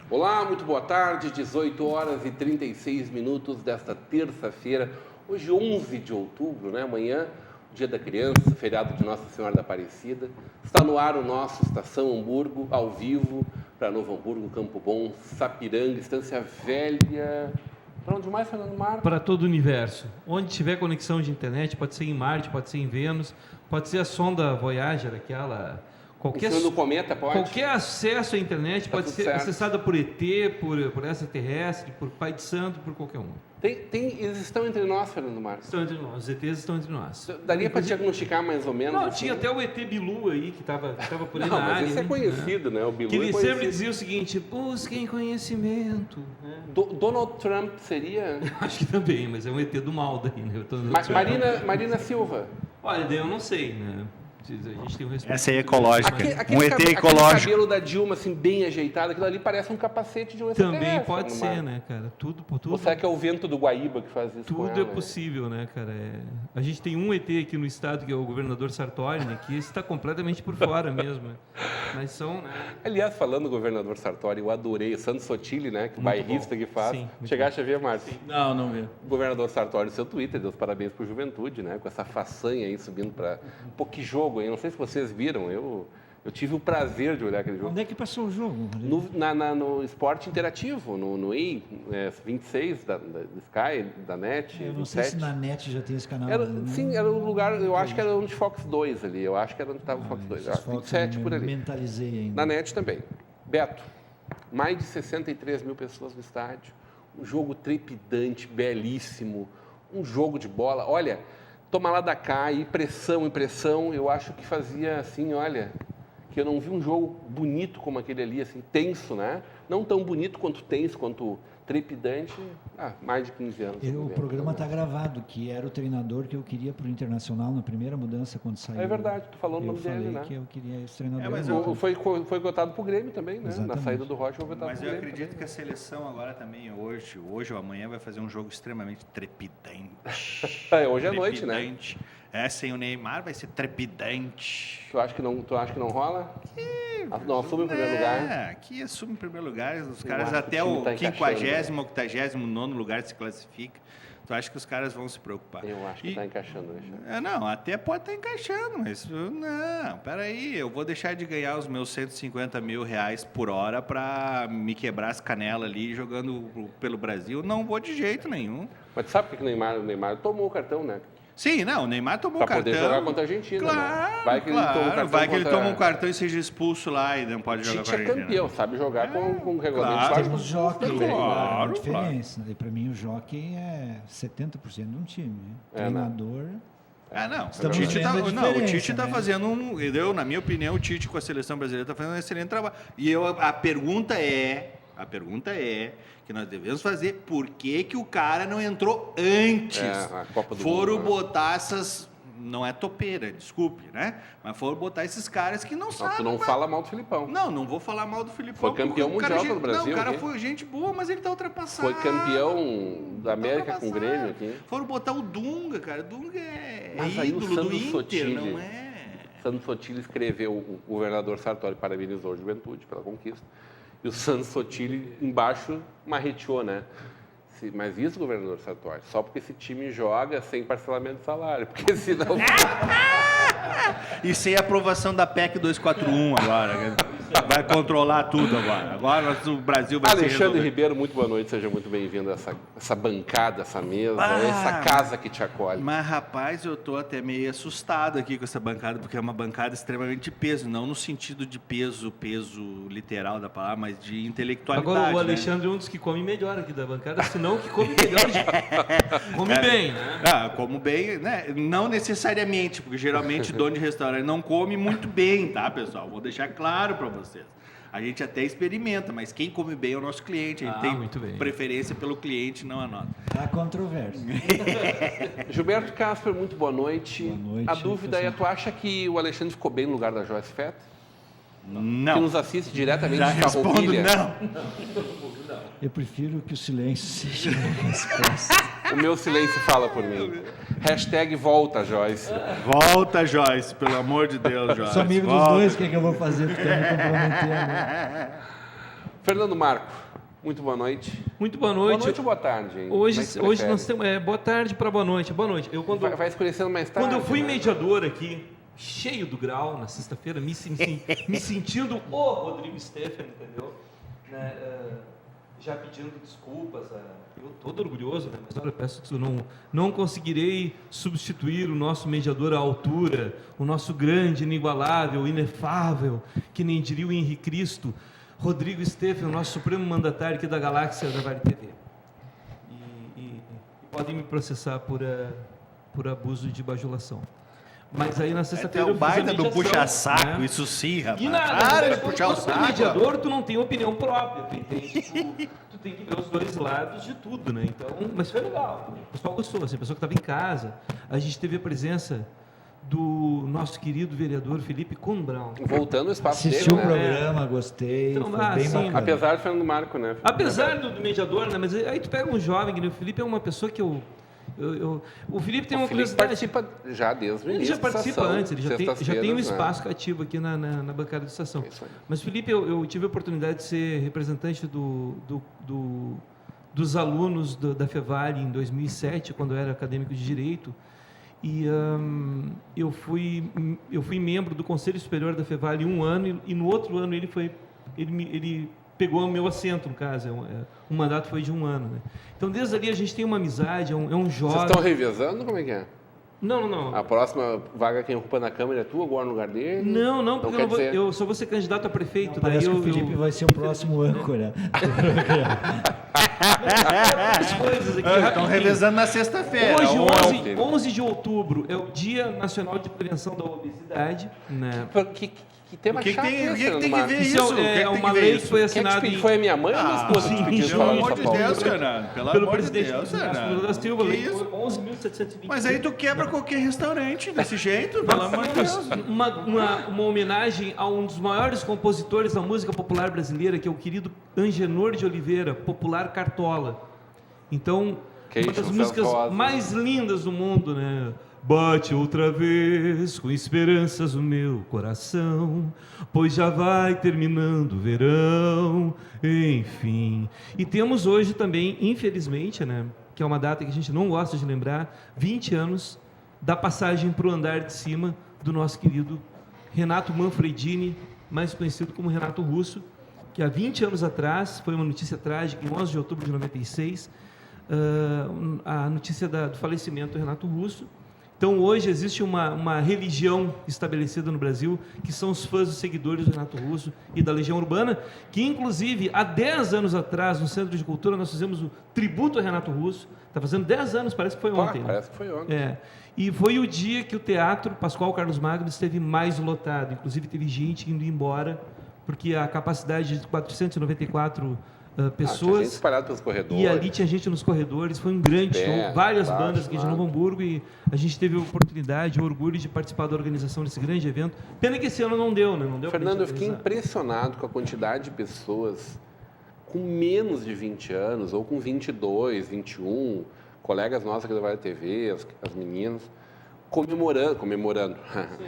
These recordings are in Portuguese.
Olá, muito boa tarde, 18 horas e 36 minutos desta terça-feira, hoje 11 de outubro, né? Amanhã, Dia da Criança, feriado de Nossa Senhora da Aparecida. Está no ar o nosso Estação Hamburgo, ao vivo, para Novo Hamburgo, Campo Bom, Sapiranga, Estância Velha. Para onde mais, Fernando Marcos? Para todo o universo. Onde tiver conexão de internet, pode ser em Marte, pode ser em Vênus, pode ser a sonda Voyager, aquela... Qualquer cometa pode? Qualquer acesso à internet pode ser certo. acessado por ET, por extraterrestre, por Pai de Santo, por qualquer um. Eles estão entre nós, Fernando Marcos? Estão entre nós, os ETs estão entre nós. Daria para diagnosticar mais ou menos? Não, assim? tinha até o ET Bilu aí, que estava por aí Não, na mas área. esse é conhecido, né? O Bilu que ele é conhecido. sempre dizia o seguinte: busquem conhecimento. Donald Trump seria? Acho que também, mas é um ET do mal daí, né? Marina Silva. Olha, daí eu não sei, né? A gente tem um respeito. Essa aí é ecológica. Aquele ecológico. Aquele cabelo da Dilma, assim, bem ajeitado, aquilo ali parece um capacete de um extraterrestre. Também pode ser, né, cara? Tudo. Ou será que é o vento do Guaíba que faz isso com Tudo ela, é possível, né, cara? A gente tem um ET aqui no estado, que é o governador Sartori, né? Que esse está completamente por fora mesmo. Mas são, né? Aliás, falando do governador Sartori, eu adorei o Sandro Sotile, né? Que o bairrista que faz. Sim, Chegaste a ver, Márcio? Não vi. O governador Sartori, no seu Twitter, deu os parabéns para a juventude, né? Com essa façanha aí subindo para... Pô, que jogo, hein? Não sei se vocês viram, eu tive o prazer de olhar aquele jogo. Onde é que passou o jogo? No esporte interativo, no E26 da Sky, da NET. Eu não sei se na NET já tem esse canal. Sim, era um lugar, eu acho que era onde Fox 2 ali, eu acho que era onde estava o Fox 2, 27 por ali. Mentalizei ainda. Na NET também. Beto, mais de 63 mil pessoas no estádio, um jogo trepidante, belíssimo, um jogo de bola, olha, toma lá da cá, e pressão, eu acho que fazia assim, olha, que eu não vi um jogo bonito como aquele ali, assim, tenso, né? Não tão bonito quanto tenso, quanto trepidante, mais de 15 anos. O programa está gravado, que era o treinador que eu queria para o Internacional na primeira mudança, quando saiu. É verdade, tu falou o nome dele, né? Eu falei que eu queria esse treinador. mas foi cotado para o Grêmio também, né? Exatamente. Na saída do Rocha, foi cotado Mas para o eu Grêmio. acredito que a seleção agora também, hoje ou amanhã, vai fazer um jogo extremamente trepidante. Hoje é noite, né? Sem o Neymar vai ser trepidante. Tu acha que não rola? Não assume em primeiro lugar? Aqui assume em primeiro lugar. Os Eu caras acho até que o o time tá 50º, 89º lugar se classifica. Tu acha que os caras vão se preocupar? Eu acho que está encaixando, né? Não, até pode estar encaixando, mas não, peraí, eu vou deixar de ganhar os meus 150 mil reais por hora para me quebrar as canelas ali jogando pelo Brasil? Não vou de jeito nenhum. Mas tu sabe por que o Neymar tomou o cartão, né? Sim, não, o Neymar tomou o cartão. Para poder jogar contra a Argentina, claro, né? Vai que ele toma o cartão vai que ele toma um cartão e seja expulso lá e não pode jogar Tite com a Argentina. é campeão, sabe jogar com o regulamento. Claro. Temos jockey, Claro, diferença. E para mim o jockey é 70% de um time. Treinador... Não. Estamos O Tite vendo a está diferença, né? fazendo na minha opinião, o Tite com a seleção brasileira está fazendo um excelente trabalho. E a pergunta é que nós devemos fazer, por que o cara não entrou antes? A Copa do Foram Mundo, né? botar essas, não é topeira, desculpe, né? Mas foram botar esses caras que não sabem. Tu não fala mal do Filipão. Não vou falar mal do Filipão. Foi campeão mundial pelo Brasil. Não, o cara aqui. foi gente boa, mas ele tá ultrapassado. Foi campeão da América com o Grêmio aqui. Foram botar o Dunga, cara. O Dunga é Mas aí o ídolo do Sandro Inter, Sotile, não é? Sandro Sotile escreveu, o governador Sartori parabenizou a juventude pela conquista. E o Sandro Sotile embaixo marreteou, né? Mas isso, governador Sartori, só porque esse time joga sem parcelamento de salário, porque senão... E sem aprovação da PEC 241 agora. Vai controlar tudo agora. Agora o Brasil vai Alexandre Ribeiro, muito boa noite, seja muito bem-vindo a essa bancada, essa mesa, essa casa que te acolhe. Mas, rapaz, eu tô até meio assustado aqui com essa bancada, porque é uma bancada extremamente de peso, não no sentido de peso literal da palavra, mas de intelectualidade. Agora o Alexandre é um dos que come melhor aqui da bancada, senão que come melhor. Come bem, né? Como bem, né? Não necessariamente, porque geralmente dono de restaurante não come muito bem, tá, pessoal? Vou deixar claro para vocês. A gente até experimenta, mas quem come bem é o nosso cliente. A gente muito bem. tem preferência pelo cliente, não a nota. Há controvérsia. Gilberto Casper, muito boa noite. Boa noite, A dúvida é, tu acha que o Alexandre ficou bem no lugar da Joyce Fett? Que Não. nos assiste diretamente Já de respondo Farroupilha? não. Eu prefiro que o silêncio seja a resposta. O meu silêncio fala por mim. Hashtag volta, Joyce. Volta, Joyce, pelo amor de Deus, Joyce. Sou amigo dos Volta. dois, o que eu vou fazer? Tu tá me comprometendo. Fernando Marco, muito boa noite. Muito boa Boa noite. noite ou boa tarde, hein? Hoje, Como é que você hoje prefere? nós temos boa tarde para boa noite. Boa noite. Eu Vai escurecendo mais tarde. quando eu fui né? mediador aqui, cheio do grau na sexta-feira, me sentindo o Rodrigo Stephen, entendeu? Né, já pedindo desculpas. Eu todo orgulhoso, né? Mas olha, eu peço que não conseguirei substituir o nosso mediador à altura, o nosso grande, inigualável, inefável, que nem diria o Henrique Cristo, Rodrigo Stephen, o nosso supremo mandatário aqui da galáxia da Vale TV. E podem me processar por abuso de bajulação. Mas aí na É sexta-feira o baita do mediação, puxa-saco, né? isso sim, rapaz. E nada, Para de quando puxar o tu é saco. mediador, tu não tem opinião própria, tu entende? Tu tem que ver os dois lados de tudo, né? Então, mas foi legal. O pessoal gostou, assim, a pessoa que estava em casa. A gente teve a presença do nosso querido vereador Felipe Kuhn Brown. Voltando ao espaço Assisti dele, o né? programa, gostei, Então, foi bem sim, bacana. Apesar do Fernando Marco, né? Apesar do mediador, né? Mas aí tu pega um jovem, que nem o Felipe é uma pessoa que o Felipe tem O uma Felipe curiosidade. participa já desde o Ele início já participa da estação, antes, ele já tem um sextas-feiras, né? espaço cativo aqui na bancada da estação. É isso aí. Mas, Felipe, eu tive a oportunidade de ser representante dos alunos da Fevale em 2007, quando eu era acadêmico de Direito, e eu fui membro do Conselho Superior da Fevale um ano, e no outro ano ele pegou o meu assento, no caso, o mandato foi de um ano. Né? Então, desde ali a gente tem uma amizade, é um jovem... Vocês estão revezando? Como é que é? Não. A próxima vaga quem ocupa na Câmara é tu, agora no lugar dele? Não, porque quer dizer- eu só vou ser candidato a prefeito. Não, daí parece que eu, o Felipe vai ser o próximo âncora. Várias coisas aqui. Estão rapidinho. revezando na sexta-feira. Hoje, 11 de outubro, é o Dia Nacional de Prevenção da Obesidade. Né? Que tema O que que chato tem- o que esse, que tem Fernando que ver Marco? isso? Isso o que que é tem uma que ver lei isso? que foi Quem é que assinada te pediu? Foi a minha mãe ou a minha esposa que te pediu Pelo falar amor dessa de pauta? Deus, Fernando. Pelo pelo amor de presidente Deus, Lula Fernando. da Silva, Que lei isso? 11.720. Mas aí tu quebra qualquer restaurante desse jeito, pelo amor de Deus. Uma homenagem a um dos maiores compositores da música popular brasileira, que é o querido Angenor de Oliveira, popular Cartola. Então, Que uma isso, das músicas Celso. mais lindas do mundo, né? Bate outra vez com esperanças no meu coração, pois já vai terminando o verão, enfim. E temos hoje também, infelizmente, né, que é uma data que a gente não gosta de lembrar, 20 anos da passagem para o andar de cima do nosso querido Renato Manfredini, mais conhecido como Renato Russo, que há 20 anos atrás, foi uma notícia trágica, em 11 de outubro de 96, a notícia do falecimento do Renato Russo. Então, hoje existe uma religião estabelecida no Brasil, que são os fãs e seguidores do Renato Russo e da Legião Urbana, que, inclusive, há 10 anos atrás, no Centro de Cultura, nós fizemos o tributo a Renato Russo. Está fazendo 10 anos, parece que foi ontem. Né? Parece que foi ontem. E foi o dia que o Teatro Pascoal Carlos Magno esteve mais lotado. Inclusive, teve gente indo embora, porque a capacidade de 494 Tinha pessoas... gente espalhada pelos corredores. E ali tinha gente nos corredores, foi um grande show, várias embaixo, bandas aqui de lá. Novo Hamburgo, e a gente teve a oportunidade, o orgulho de participar da organização desse grande evento. Pena que esse ano não deu, né? Não deu pra Fernando, eu gente fiquei organizar. impressionado com a quantidade de pessoas com menos de 20 anos, ou com 22, 21, colegas nossos aqui da Vale TV, as meninas,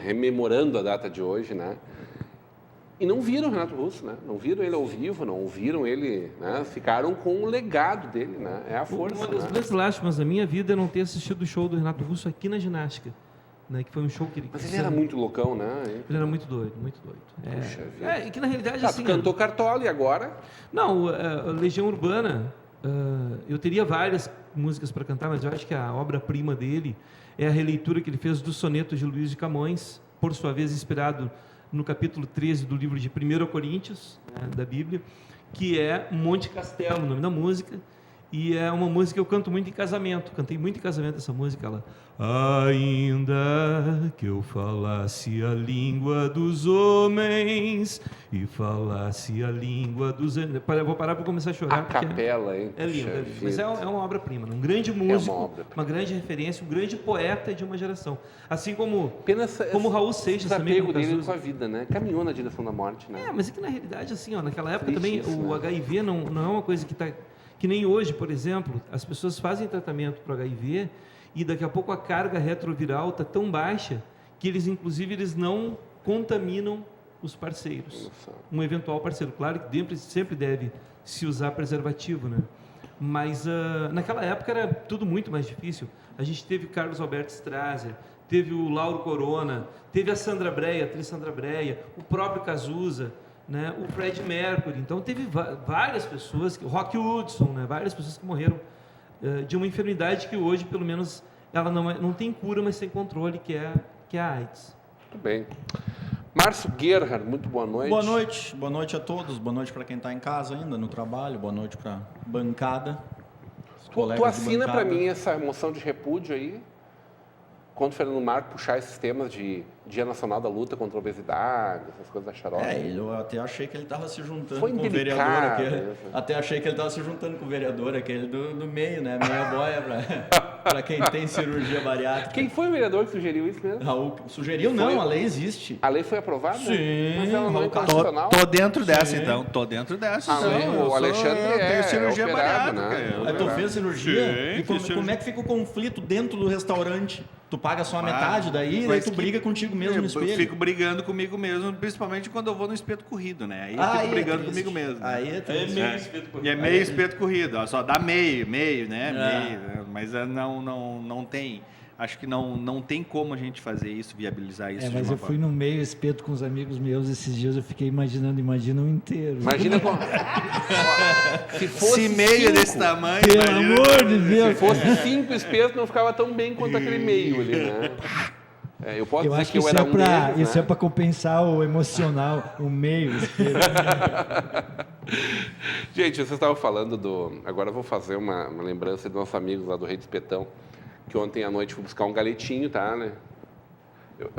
rememorando a data de hoje, né? E não viram o Renato Russo, né? Não viram ele ao vivo, não ouviram ele, né? Ficaram com o legado dele, né? É a força, Uma das né? grandes lástimas da minha vida é não ter assistido o show do Renato Russo aqui na ginástica, né? Que foi um show que ele... Mas ele era muito loucão, né? Ele era muito doido, muito doido. Puxa vida. E que na realidade, Ah, assim... tu cantou Cartola e agora? Não, a Legião Urbana, eu teria várias músicas para cantar, mas eu acho que a obra-prima dele é a releitura que ele fez do soneto de Luís de Camões, por sua vez inspirado no capítulo 13 do livro de 1 Coríntios, né, da Bíblia, que é Monte Castelo, o nome da música, E é uma música que eu canto muito em casamento. Cantei muito em casamento essa música. Ela, ainda que eu falasse a língua dos homens e falasse a língua dos... Eu vou parar para começar a chorar. A capela, hein? É lindo, Puxa mas vida. é uma obra-prima. Um grande músico, obra-prima. uma grande referência, um grande poeta de uma geração. Assim como Pena como Raul Seixas também. desapego com dele Cazuza. com a vida, né? Caminhou na direção da morte, né? Mas é que na realidade, assim, ó, naquela época Triste também isso, o né? HIV não é uma coisa que nem hoje, por exemplo, as pessoas fazem tratamento para o HIV e daqui a pouco a carga retroviral está tão baixa que eles não contaminam os parceiros. Nossa. Um eventual parceiro. Claro que sempre deve se usar preservativo, né? Mas naquela época era tudo muito mais difícil. A gente teve Carlos Alberto Strasser, teve o Lauro Corona, teve a Sandra Breia, a atriz Sandra Breia, o próprio Cazuza, né? O Fred Mercury. Então teve várias pessoas, o Rock Hudson, né? Várias pessoas que morreram de uma enfermidade que hoje, pelo menos, ela não tem cura, mas tem controle, que é a AIDS. Muito bem. Márcio Gerhard, muito boa noite. Boa noite a todos, boa noite para quem está em casa ainda, no trabalho, boa noite para a bancada. Tu assina para mim essa moção de repúdio aí? Quando o Fernando Marco puxar esses temas de Dia Nacional da Luta contra a Obesidade, essas coisas da xarope. Eu até achei que ele estava se juntando Foi com o vereador indelicado, aquele. né? Até achei que ele estava se juntando com o vereador aquele do meio, né? Meia boia para quem tem cirurgia bariátrica. Quem foi o vereador que sugeriu isso mesmo? Raul sugeriu? Não, a lei existe. A lei foi aprovada? Sim, Mas ela não é Raul constitucional? Tô dentro dessa, então. Tô dentro dessa. Ah, não, o Alexandre eu tenho cirurgia operado, bariátrica. né? Aí tu fez cirurgia? Sim, E como, fiz cirurgia. como é que fica o conflito dentro do restaurante? Tu paga só a metade daí, mas tu briga contigo mesmo no Eu espelho. fico brigando comigo mesmo, principalmente quando eu vou no espeto corrido, né? Aí eu Aí fico é brigando triste. comigo mesmo. Aí é triste. E é meio espeto corrido, ó, só dá meio, né? Ah. Meio, né? Mas não tem. Acho que não tem como a gente fazer isso, viabilizar isso. de Mas uma eu fui no meio espeto com os amigos meus esses dias, eu fiquei imagina um inteiro. Imagina como... Se fosse Se meio cinco, desse tamanho, Pelo imagina. amor de Se Deus! fosse 5 espetos, não ficava tão bem quanto aquele meio ali, né? Eu posso Eu dizer acho que que eu isso, era um deles, isso né? é para compensar o emocional, o meio espeto. Gente, vocês estavam falando do... Agora eu vou fazer uma lembrança dos nossos amigos lá do Rei do Espetão, que ontem à noite fui buscar um galetinho, tá, né?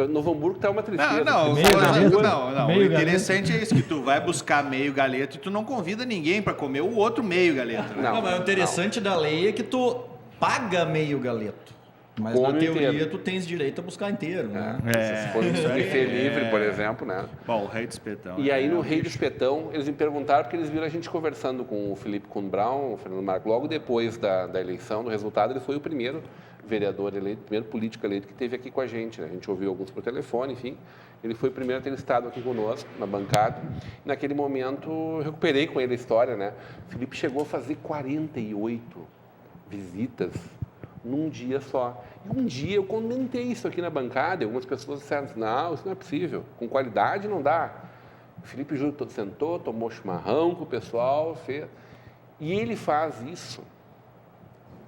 Novo Hamburgo tá uma tristeza. Não, Meio galeto? não. Meio O interessante é isso, que tu vai buscar meio galeto e tu não convida ninguém para comer o outro meio galeto. Né? Não. Mas o interessante da lei é que tu paga meio galeto. Mas Come na teoria inteiro. tu tens direito a buscar inteiro, né? Se for um buffet livre, por exemplo, né? Bom, o Rei do Espetão. E aí, é no um Rei do bicho. Espetão, eles me perguntaram, porque eles viram a gente conversando com o Felipe Kuhn Braun, o Fernando Marco, logo depois da eleição, do resultado, ele foi o primeiro vereador eleito, o primeiro político eleito que esteve aqui com a gente, né? A gente ouviu alguns por telefone, enfim. Ele foi o primeiro a ter estado aqui conosco, na bancada. E naquele momento, eu recuperei com ele a história, né? O Felipe chegou a fazer 48 visitas num dia só. E um dia eu comentei isso aqui na bancada, e algumas pessoas disseram, não, isso não é possível, com qualidade não dá. O Felipe Júlio sentou, tomou chimarrão com o pessoal, fez. E ele faz isso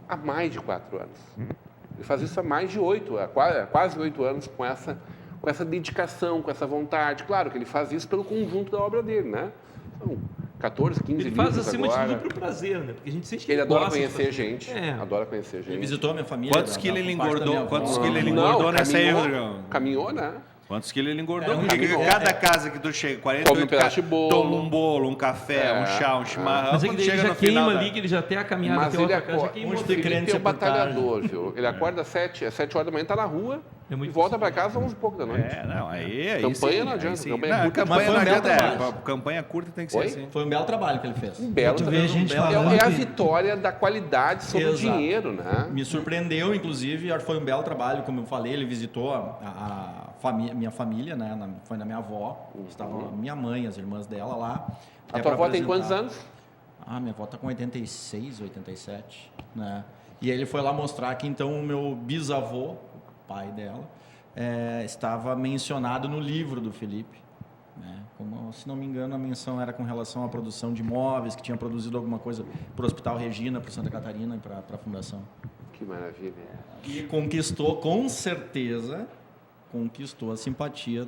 há mais de 4 anos. Ele faz isso há mais de 8, há quase 8 anos, com essa dedicação, com essa vontade. Claro que ele faz isso pelo conjunto da obra dele, né? São 14, 15 Ele livros faz acima agora. de tudo pro prazer, né? Porque a gente sente que Ele adora gosta de conhecer fazer. gente, adora conhecer gente. Ele visitou a minha família. Quantos quilos ele engordou? Quantos quilos ele Não, engordou nessa aí, caminhou, Rodrigão? caminhou, né? Quantos quilos ele engordou? É, Porque caminhou. cada casa que tu chega, 48 Come um pedaço de bolo. toma um bolo, um café, um chá, um chimarrão. Mas é que quando daí ele chega já no final queima da- ali, que ele já tem a caminhada Mas até ele outra casa, já acorda. queimou. Onde O tem Felipe crente é um sepultar, batalhador, viu? Ele acorda às 7 horas da manhã, tá na rua É muito e volta para casa às 11 e pouco da noite. Não, aí Campanha sim, não aí adianta, sim. campanha Não, curta. campanha Mas foi não um belo adianta, trabalho. campanha curta tem que ser Oi? assim. Foi um belo trabalho que ele fez. Um belo Tu vê gente belo- falando é a que- vitória da qualidade sobre o Exato. dinheiro, né? Me surpreendeu, inclusive, acho que foi um belo trabalho, como eu falei, ele visitou minha família, né? Foi na minha avó, estava minha mãe, as irmãs dela lá. A até tua pra avó tem quantos apresentar. anos? Minha avó está com 86, 87, né? E ele foi lá mostrar que então o meu bisavô, o pai dela, estava mencionado no livro do Felipe, né? Como, se não me engano, a menção era com relação à produção de imóveis, que tinha produzido alguma coisa para o Hospital Regina, para Santa Catarina e para a Fundação. Que maravilha. E conquistou, com certeza, conquistou a simpatia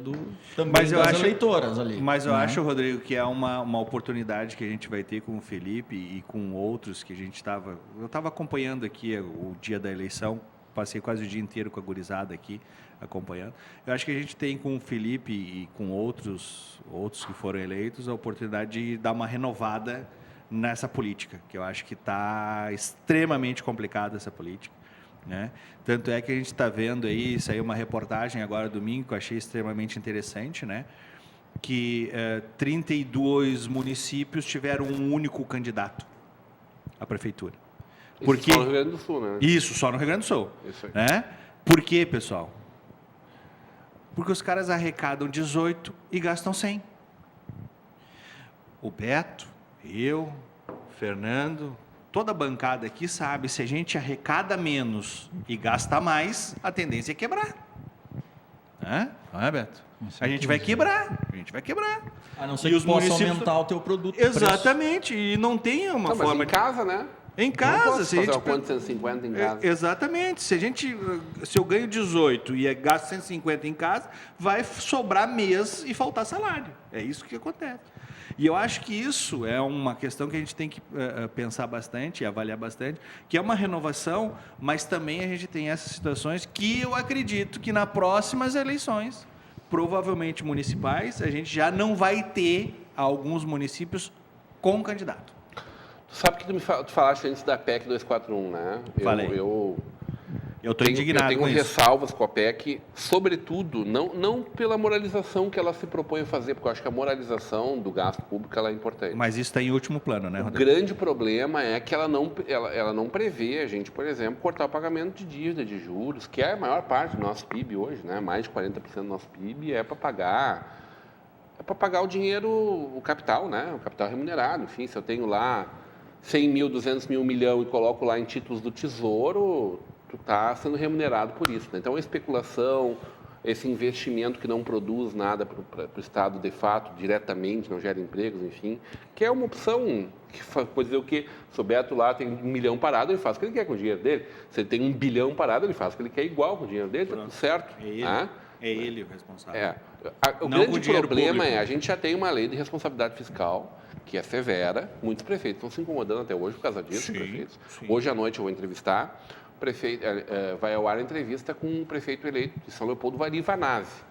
também Mas eu das acho- eleitoras ali. Mas eu né? acho, Rodrigo, que é uma oportunidade que a gente vai ter com o Felipe e com outros que a gente estava... Eu estava acompanhando aqui o dia da eleição, passei quase o dia inteiro com a gurizada aqui, acompanhando. Eu acho que a gente tem com o Felipe e com outros que foram eleitos a oportunidade de dar uma renovada nessa política, que eu acho que está extremamente complicada essa política. Né? Tanto é que a gente está vendo aí, saiu uma reportagem agora domingo que eu achei extremamente interessante, né? Que 32 municípios tiveram um único candidato à prefeitura. Porque Só no Rio Grande do Sul, né? isso, só no Rio Grande do Sul. Isso aí. Né? Por quê, pessoal? Porque os caras arrecadam 18 e gastam 100. O Beto, eu, Fernando, toda a bancada aqui sabe, se a gente arrecada menos e gasta mais, a tendência é quebrar. Não é, Beto? A gente vai quebrar, A não ser E que os possa municípios- aumentar o teu produto. o preço. Exatamente, e não tem uma Não, mas forma em casa, né? Em Não casa, posso se a fazer gente uma conta de 150 em casa. Exatamente. Se eu ganho 18 e gasto 150 em casa, vai sobrar mês e faltar salário. É isso que acontece. E eu acho que isso é uma questão que a gente tem que pensar bastante e avaliar bastante, que é uma renovação, mas também a gente tem essas situações que eu acredito que nas próximas eleições, provavelmente municipais, a gente já não vai ter alguns municípios com candidato. Tu sabe que tu falaste antes da PEC 241, né? Falei. Eu estou indignado eu tenho com isso. ressalvas com a PEC, sobretudo, não pela moralização que ela se propõe a fazer, porque eu acho que a moralização do gasto público ela é importante. Mas isso está em último plano, né, O Rodrigo? grande problema é que ela não prevê a gente, por exemplo, cortar o pagamento de dívida, de juros, que é a maior parte do nosso PIB hoje, né? Mais de 40% do nosso PIB é para pagar o dinheiro, o capital, né? O capital remunerado. Enfim, se eu tenho lá 100 mil, 200 mil, 1 milhão e coloco lá em títulos do Tesouro, tu está sendo remunerado por isso. Né? Então, a especulação, esse investimento que não produz nada para o Estado, de fato, diretamente, não gera empregos, enfim, que é uma opção que pode dizer o quê? Se o Beto lá tem 1 milhão parado, ele faz o que ele quer com o dinheiro dele. Se ele tem 1 bilhão parado, ele faz o que ele quer igual com o dinheiro dele, está tudo certo. É ele, Tá? é ele o responsável. O Não com grande dinheiro problema público. a gente já tem uma lei de responsabilidade fiscal que é severa. Muitos prefeitos estão se incomodando até hoje por causa disso. Sim, Prefeitos. sim. Hoje à noite eu vou entrevistar. O prefeito, vai ao ar a entrevista com o prefeito eleito de São Leopoldo, Vari Vanazzi.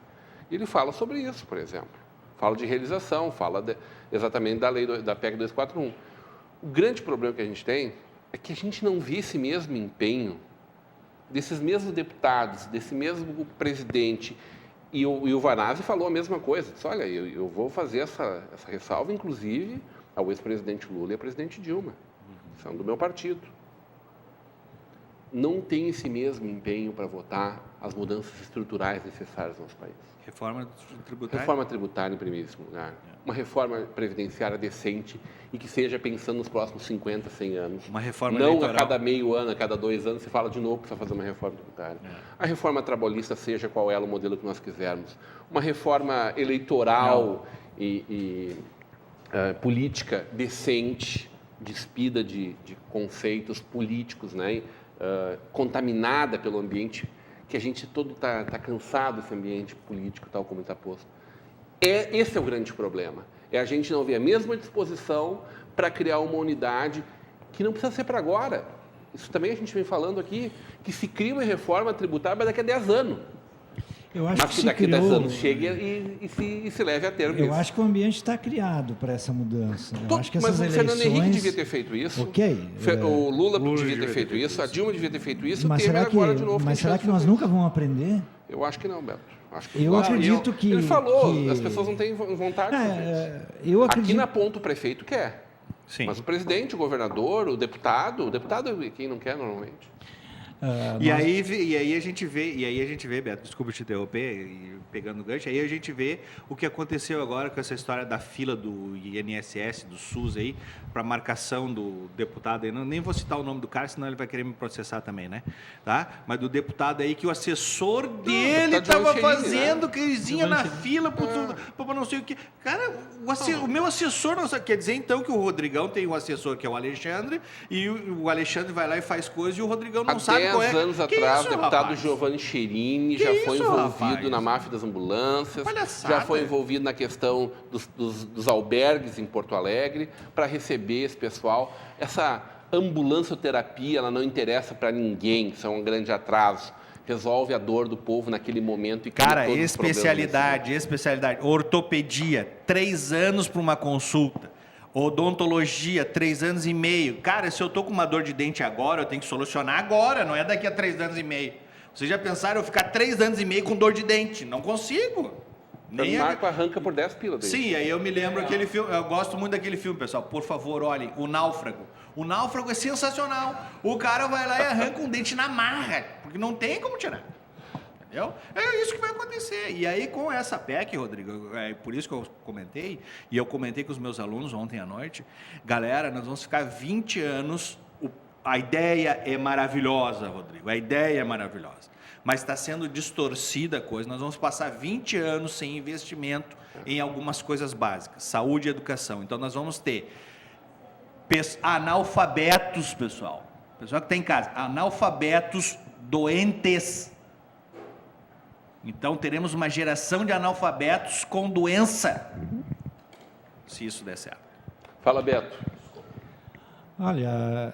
E ele fala sobre isso, por exemplo. Fala de realização, fala exatamente da lei da PEC 241. O grande problema que a gente tem é que a gente não vê esse mesmo empenho desses mesmos deputados, desse mesmo presidente. E o Vanazzi falou a mesma coisa. Disse, olha, eu vou fazer essa ressalva, inclusive, ao ex-presidente Lula e ao presidente Dilma. São do meu partido. Não tem esse mesmo empenho para votar as mudanças estruturais necessárias no nosso país. Reforma tributária? Reforma tributária, em primeiríssimo lugar. Uma reforma previdenciária decente e que seja pensando nos próximos 50, 100 anos. Uma reforma Não eleitoral. a cada meio ano, a cada 2 anos, se fala de novo que precisa fazer uma reforma tributária. A reforma trabalhista, seja qual ela o modelo que nós quisermos. Uma reforma eleitoral e política decente, despida de conceitos políticos, né? Contaminada pelo ambiente, que a gente todo está cansado desse ambiente político, tal como está posto. Esse é o grande problema. É a gente não ver a mesma disposição para criar uma unidade que não precisa ser para agora. Isso também a gente vem falando aqui, que se cria uma reforma tributária mas daqui a 10 anos. Eu acho Mas que que se daqui a 10 criou, anos chegue e se leve a termo eu isso. acho que o ambiente está criado para essa mudança. Eu acho que Mas essas o Fernando Henrique eleições... devia ter feito isso. Ok. O Lula Lula devia ter feito isso, a Dilma devia ter feito isso, o Mas Temer será que, agora de novo. mas tem será chance que de nós fazer nunca vamos aprender? isso. Eu acho que não, Beto. Acho que Eu acredito que... Ele falou, que- as pessoas não têm vontade de fazer isso. Eu Aqui acredito... na ponta o prefeito quer. Sim. Mas o presidente, o governador, o deputado é quem não quer normalmente. E aí a gente vê, Beto, desculpa te interromper, e pegando o gancho, aí a gente vê o que aconteceu agora com essa história da fila do INSS, do SUS aí, para marcação do deputado aí, nem vou citar o nome do cara, senão ele vai querer me processar também, né? Tá? Mas do deputado aí que o assessor dele deputado estava João Angelini, fazendo crisinha na fila para não sei o que. Cara, o meu assessor não sabe. Quer dizer então que o Rodrigão tem um assessor que é o Alexandre, e o Alexandre vai lá e faz coisa e o Rodrigão não sabe cueca. anos Que atrás, isso, o deputado rapaz? Giovanni Cherini Que já isso, foi envolvido rapaz? na máfia das ambulâncias, Palhaçada. já foi envolvido na questão dos albergues em Porto Alegre para receber esse pessoal. Essa ambulancioterapia, ela não interessa para ninguém, isso é um grande atraso. Resolve a dor do povo naquele momento e cria Cara, todos os problemas especialidade. Ortopedia, 3 anos para uma consulta. Odontologia, 3 anos e meio. Cara, se eu tô com uma dor de dente agora, eu tenho que solucionar agora, não é daqui a 3 anos e meio. Vocês já pensaram eu ficar 3 anos e meio com dor de dente? Não consigo. O Marco arranca por 10 pila dele. Sim, aí eu me lembro aquele filme, eu gosto muito daquele filme, pessoal. Por favor, olhem, O Náufrago. O Náufrago é sensacional. O cara vai lá e arranca um dente na marra, porque não tem como tirar. Entendeu? É isso que vai acontecer. E aí, com essa PEC, Rodrigo, é por isso que eu comentei, e eu comentei com os meus alunos ontem à noite, galera, nós vamos ficar 20 anos, a ideia é maravilhosa, Rodrigo, a ideia é maravilhosa, mas está sendo distorcida a coisa, nós vamos passar 20 anos sem investimento em algumas coisas básicas, saúde e educação. Então, nós vamos ter analfabetos, pessoal que está em casa, analfabetos doentes. Então, teremos uma geração de analfabetos com doença, se isso der certo. Fala, Beto. Olha,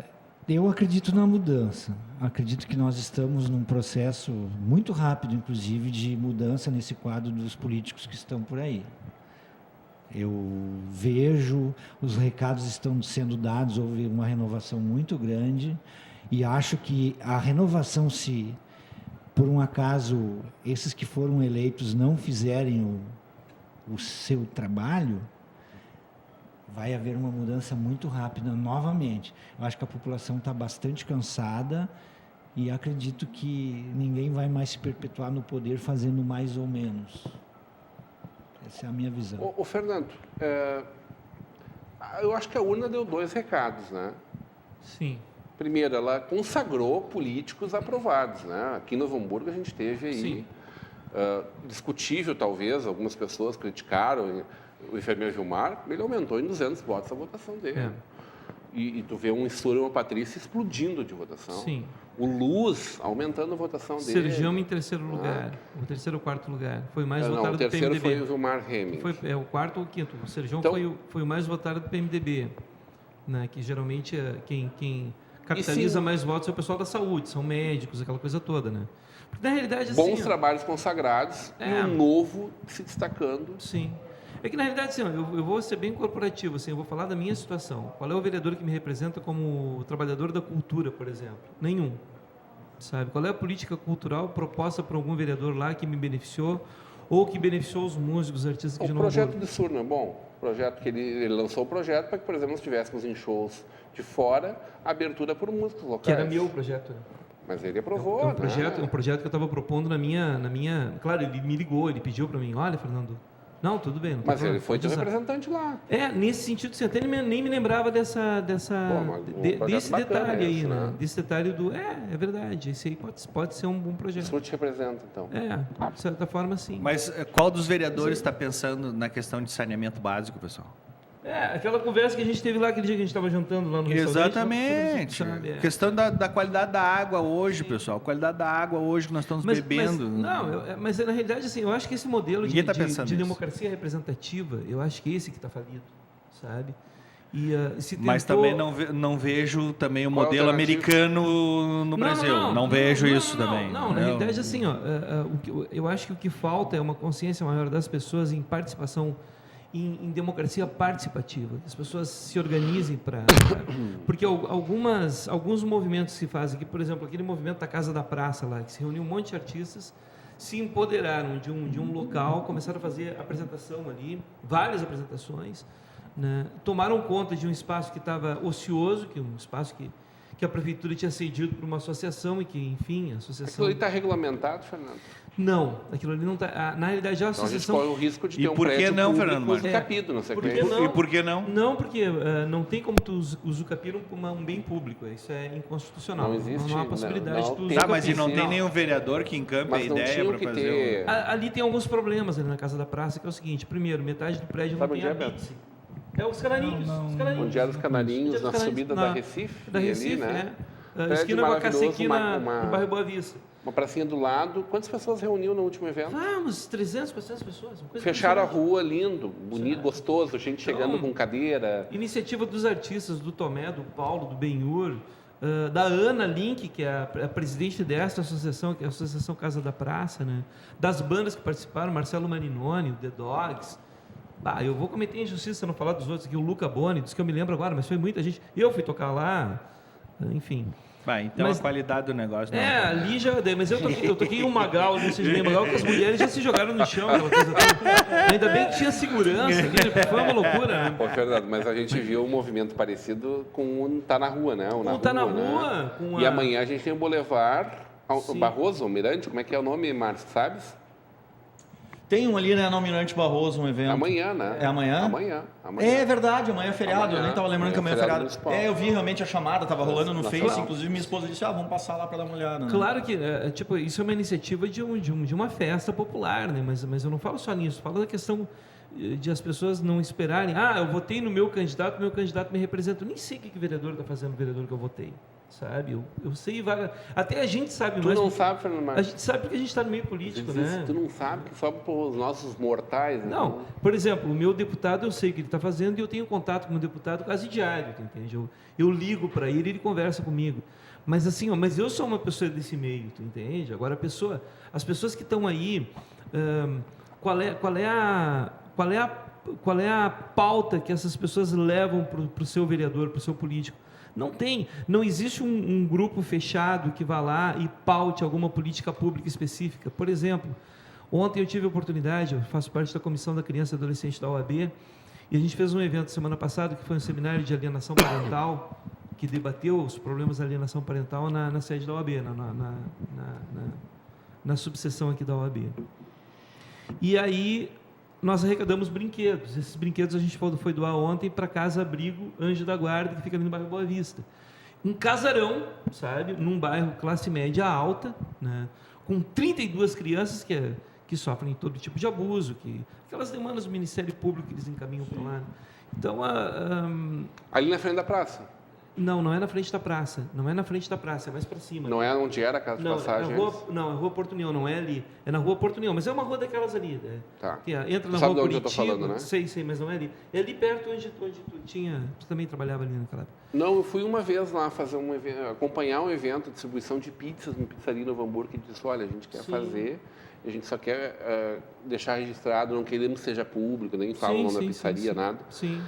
eu acredito na mudança. Acredito que nós estamos num processo muito rápido, inclusive, de mudança nesse quadro dos políticos que estão por aí. Eu vejo, os recados estão sendo dados, houve uma renovação muito grande e acho que a renovação, se por um acaso esses que foram eleitos não fizerem o seu trabalho, vai haver uma mudança muito rápida novamente. Eu acho que a população está bastante cansada e acredito que ninguém vai mais se perpetuar no poder fazendo mais ou menos. Essa é a minha visão. Ô Fernando, eu acho que a urna deu 2 recados, né? Sim. Primeiro, ela consagrou políticos aprovados, né? Aqui em Novo Hamburgo a gente teve aí, discutível talvez, algumas pessoas criticaram o enfermeiro Gilmar, ele aumentou em 200 votos a votação dele. É. E tu vê um Insur e uma Patrícia explodindo de votação. Sim. O Luz aumentando a votação dele. Sergião em terceiro lugar, o terceiro ou quarto lugar. Foi o mais Não, votado o do terceiro PMDB. foi o Gilmar Hemming. Foi o quarto ou o quinto. O Sergião Então, foi o mais votado do PMDB, né? Que geralmente quem capitaliza mais votos é o pessoal da saúde, são médicos, aquela coisa toda, né? Porque na realidade assim, Bons trabalhos consagrados e um novo se destacando. Sim. É que na realidade assim, eu vou ser bem corporativo, assim, eu vou falar da minha situação. Qual é o vereador que me representa como trabalhador da cultura, por exemplo? Nenhum. Sabe? Qual é a política cultural proposta por algum vereador lá que me beneficiou ou que beneficiou os músicos, os artistas que O de Novo projeto Hamburgo? de Sur não é bom? O projeto que ele lançou o projeto para que, por exemplo, nós tivéssemos em shows de fora abertura por músicos locais. Que era meu projeto, né? Mas ele aprovou, É um né? projeto que eu estava propondo na minha... Claro, ele me ligou, ele pediu para mim, olha, Fernando, não, tudo bem. Não tem Mas problema, ele foi pode teu usar. representante lá. Nesse sentido, assim, até nem me lembrava Pô, mas um projeto desse bacana detalhe aí, esse, né? Desse detalhe do... É verdade, esse aí pode ser um bom projeto. Isso te representa, então. De certa forma, sim. Mas qual dos vereadores está pensando na questão de saneamento básico, pessoal? Aquela conversa que a gente teve lá, aquele dia que a gente estava jantando lá no restaurante. Exatamente. Sabe? Questão da qualidade da água hoje, pessoal. Qualidade da água hoje que nós estamos bebendo. Mas na realidade, assim, eu acho que esse modelo Ninguém tá pensando de nisso. democracia representativa, eu acho que é esse que está falido, sabe? E se tentou... Mas também não vejo também o Qual modelo alternativa? americano no Brasil. Não vejo isso também. Não, na realidade, assim, eu acho que o que falta é uma consciência maior das pessoas em participação, em democracia participativa. As pessoas se organizem para... Porque alguns movimentos se fazem aqui, por exemplo, aquele movimento da Casa da Praça lá, que se reuniu um monte de artistas, se empoderaram de um local, começaram a fazer apresentação ali, várias apresentações, né? Tomaram conta de um espaço que estava ocioso, que é um espaço que a prefeitura tinha cedido para uma associação e que, enfim, a associação... Aquilo ali está regulamentado, Fernando? Não, aquilo ali não está... Na realidade, a Então a gente associação... corre o risco de E ter um por que prédio não, público Fernando? usucapido na Por que sequência. não? E por que não? Não, porque não tem como tu usucapir um bem público. Isso é inconstitucional. Não existe, Não há possibilidade não de tu tem. Tá, mas e não Sim. tem nenhum vereador que encampe a Mas não ideia tinham para que fazer ter... Ali tem alguns problemas ali na Casa da Praça, que é o seguinte. Primeiro, metade do prédio Sabe não tem onde é, habite. É os canarinhos. Os canarinhos. Onde eram os canarinhos, Onde na eram os subida canarinhos? da Recife? Da ali, Recife, né? esquina com a maravilhoso, Cacequina, no bairro Boa Vista. Uma pracinha do lado. Quantas pessoas reuniu no último evento? Umas 300, 400 pessoas. Uma coisa Fecharam a impressionante. rua, lindo, bonito, gostoso, gente chegando com cadeira. Iniciativa dos artistas, do Tomé, do Paulo, do Benhur, da Ana Link, que é a presidente desta associação, que é a Associação Casa da Praça, né? Das bandas que participaram, Marcelo Marinoni, o The Dogs. Eu vou cometer injustiça não falar dos outros aqui, o Luca Boni, dos que eu me lembro agora, mas foi muita gente. Eu fui tocar lá, enfim. Então a qualidade do negócio não ali já... Mas eu toquei em um Magal, no CGM Magal, que as mulheres já se jogaram no chão, aquela coisa toda. Ainda bem que tinha segurança ali, né? Porque foi uma loucura, né? Pô, Fernando, mas a gente viu um movimento parecido com o Tá na Rua, né? O Tá na Rua. Né? E amanhã a gente tem o Boulevard Barroso, Almirante, como é que é o nome, Márcio, sabes? Tem um ali, né, no Almirante Barroso, um evento. Amanhã, né? É amanhã? Amanhã. É verdade, amanhã é feriado. Eu nem estava lembrando que amanhã é feriado. Municipal. Eu vi realmente a chamada, estava rolando no Nacional. Face. Inclusive, minha esposa disse, vamos passar lá para dar uma olhada. Né? Claro que, isso é uma iniciativa de uma festa popular, né? Mas eu não falo só nisso, falo da questão de as pessoas não esperarem, eu votei no meu candidato me representa. Eu nem sei o que o vereador está fazendo, o vereador que eu votei, sabe? Eu sei, até a gente sabe mais. Tu não sabe, Fernando Marcos? A gente sabe porque a gente está no meio político, né? Tu não sabe que só para os nossos mortais, né? Não, por exemplo, o meu deputado, eu sei o que ele está fazendo e eu tenho contato com o meu deputado quase diário, tu entende? Eu ligo para ele conversa comigo. Mas assim, mas eu sou uma pessoa desse meio, tu entende? Agora as pessoas que estão aí, qual é a pauta que essas pessoas levam para o seu vereador, para o seu político? Não existe um grupo fechado que vá lá e paute alguma política pública específica. Por exemplo, ontem eu tive a oportunidade, eu faço parte da Comissão da Criança e Adolescente da OAB, e a gente fez um evento semana passada, que foi um seminário de alienação parental, que debateu os problemas da alienação parental na sede da OAB, na subseção aqui da OAB. E aí nós arrecadamos brinquedos. Esses brinquedos a gente foi doar ontem para a Casa Abrigo Anjo da Guarda, que fica ali no bairro Boa Vista. Um casarão, sabe? Num bairro classe média alta, né? Com 32 crianças que sofrem todo tipo de abuso, aquelas demandas do Ministério Público que eles encaminham para lá. Então, ali na frente da praça? Não é na frente da praça. Não é na frente da praça, é mais para cima. Não é onde era a casa de passagem? É Rua Porto União, não é ali. É na Rua Porto União, mas é uma rua daquelas ali. Tá. Entra na Sabe Rua de onde eu tô falando, né? Sei, mas não é ali. É ali perto onde tu também trabalhava ali naquela época. Não, eu fui uma vez lá fazer acompanhar um evento de distribuição de pizzas no Pizzaria Novo Hamburgo, que disse, olha, a gente quer fazer, a gente só quer deixar registrado, não queremos que seja público, nem fala o nome da pizzaria, nada. Sim.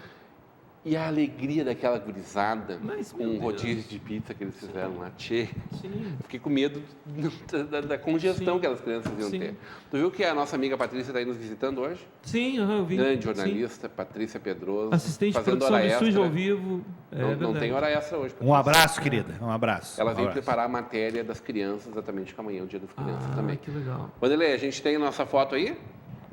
E a alegria daquela gurizada com um Deus. rodízio de pizza que eles fizeram lá, tchê. Sim. Eu fiquei com medo da congestão que aquelas crianças iam ter. Tu viu que a nossa amiga Patrícia está aí nos visitando hoje? Sim, eu vi. Grande jornalista, Patrícia Pedroso. Assistente de fazendo produção hora de estúdio extra. ao vivo. Não tem hora extra hoje. Patrícia. Um abraço, querida. Um abraço. Ela veio abraço. preparar a matéria das crianças, exatamente, que amanhã é o dia das crianças também. Que legal. Wanderlei, a gente tem a nossa foto aí?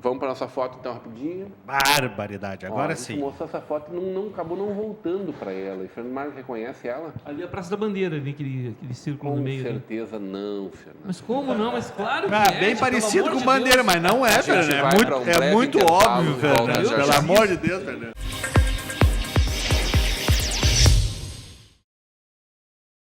Vamos para a nossa foto então rapidinho. Barbaridade, agora sim. A gente mostrou essa foto e acabou não voltando para ela. E Fernando Marcos reconhece ela? Ali é a Praça da Bandeira, ali, aquele círculo no Com meio. certeza não, Fernando. Mas como não? Mas claro que Bem gente, parecido pelo com amor de Bandeira, Deus. mas não é, A gente Fernando. vai pra um breve É muito intervalo óbvio, e volta Fernando. já Pelo já. amor de Deus, Fernando.